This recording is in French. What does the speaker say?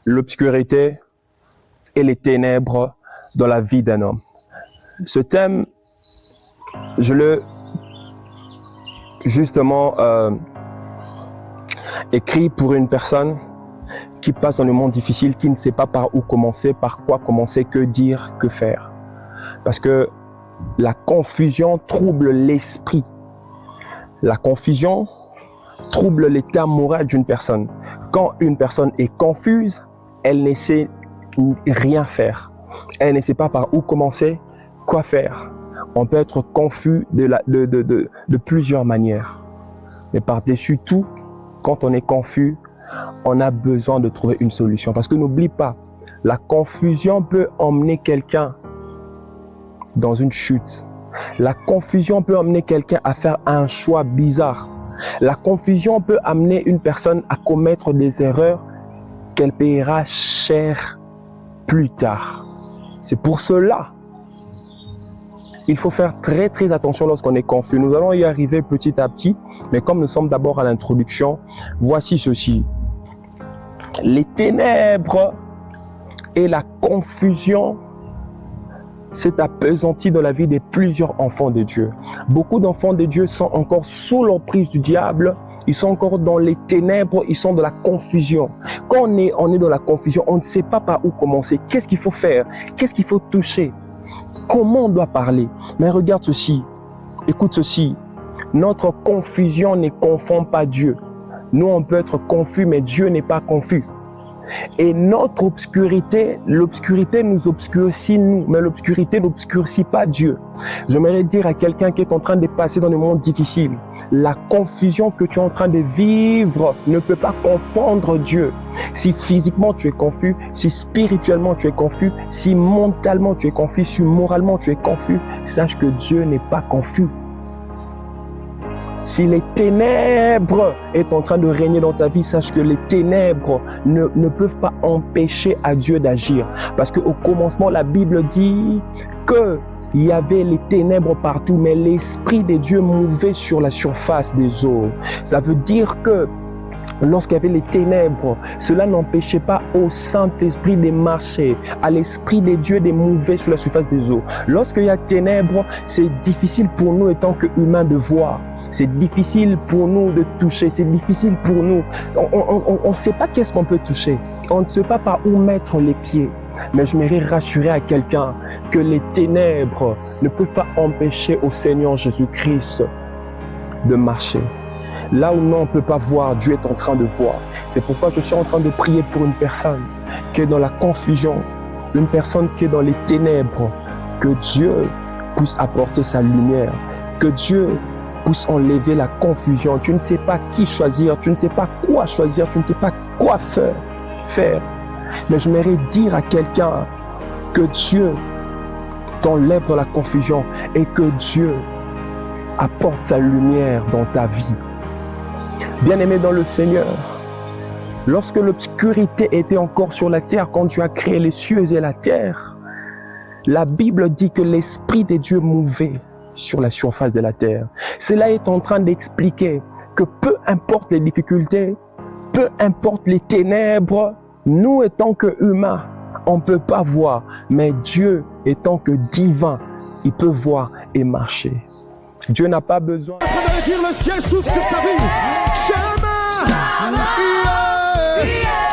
l'obscurité et les ténèbres dans la vie d'un homme. Ce thème, je l'ai justement écrit pour une personne qui passe dans le monde difficile, qui ne sait pas par où commencer, par quoi commencer, que dire, que faire. Parce que la confusion trouble l'esprit. La confusion trouble l'état moral d'une personne. Quand une personne est confuse, elle ne sait rien faire. Elle ne sait pas par où commencer, quoi faire. On peut être confus de plusieurs manières. Mais par-dessus tout, quand on est confus, on a besoin de trouver une solution. Parce que n'oublie pas, la confusion peut emmener quelqu'un dans une chute. La confusion peut emmener quelqu'un à faire un choix bizarre. La confusion peut amener une personne à commettre des erreurs qu'elle paiera cher plus tard. C'est pour cela il faut faire très très attention lorsqu'on est confus. Nous allons y arriver petit à petit, mais comme nous sommes d'abord à l'introduction, voici ceci. Les ténèbres et la confusion s'est appesanti dans la vie de plusieurs enfants de Dieu. Beaucoup d'enfants de Dieu sont encore sous l'emprise du diable. Ils sont encore dans les ténèbres, ils sont dans la confusion. Quand on est dans la confusion, on ne sait pas par où commencer. Qu'est-ce qu'il faut faire? Qu'est-ce qu'il faut toucher? Comment on doit parler? Mais regarde ceci, écoute ceci. Notre confusion ne confond pas Dieu. Nous, on peut être confus, mais Dieu n'est pas confus. Et notre obscurité, l'obscurité nous obscurcit nous, mais l'obscurité n'obscurcit pas Dieu. J'aimerais dire à quelqu'un qui est en train de passer dans le monde difficile, la confusion que tu es en train de vivre ne peut pas confondre Dieu. Si physiquement tu es confus, si spirituellement tu es confus, si mentalement tu es confus, si moralement tu es confus, sache que Dieu n'est pas confus. Si les ténèbres est en train de régner dans ta vie, sache que les ténèbres ne peuvent pas empêcher à Dieu d'agir. Parce qu'au commencement, la Bible dit qu'il y avait les ténèbres partout, mais l'Esprit de Dieu mouvait sur la surface des eaux. Ça veut dire que lorsqu'il y avait les ténèbres, cela n'empêchait pas au Saint-Esprit de marcher, à l'Esprit de Dieu de mouver sur la surface des eaux. Lorsqu'il y a ténèbres, c'est difficile pour nous, en tant qu'humains, de voir. C'est difficile pour nous de toucher, c'est difficile pour nous. On ne sait pas qu'est-ce qu'on peut toucher. On ne sait pas par où mettre les pieds. Mais je m'aimerais rassurer à quelqu'un que les ténèbres ne peuvent pas empêcher au Seigneur Jésus-Christ de marcher. Là où non, on ne peut pas voir, Dieu est en train de voir. C'est pourquoi je suis en train de prier pour une personne qui est dans la confusion, une personne qui est dans les ténèbres, que Dieu puisse apporter sa lumière, que Dieu puisse enlever la confusion. Tu ne sais pas qui choisir, tu ne sais pas quoi choisir, tu ne sais pas quoi faire. Mais j'aimerais dire à quelqu'un que Dieu t'enlève dans la confusion et que Dieu apporte sa lumière dans ta vie. Bien-aimé dans le Seigneur, lorsque l'obscurité était encore sur la terre, quand Dieu a créé les cieux et la terre, la Bible dit que l'Esprit de Dieu mouvait sur la surface de la terre. Cela est en train d'expliquer que peu importe les difficultés, peu importe les ténèbres, nous étant qu'humains, on ne peut pas voir, mais Dieu étant que divin, il peut voir et marcher. Dieu n'a pas besoin. On va dire le ciel s'ouvre sur ta vie. Shama. Yeah.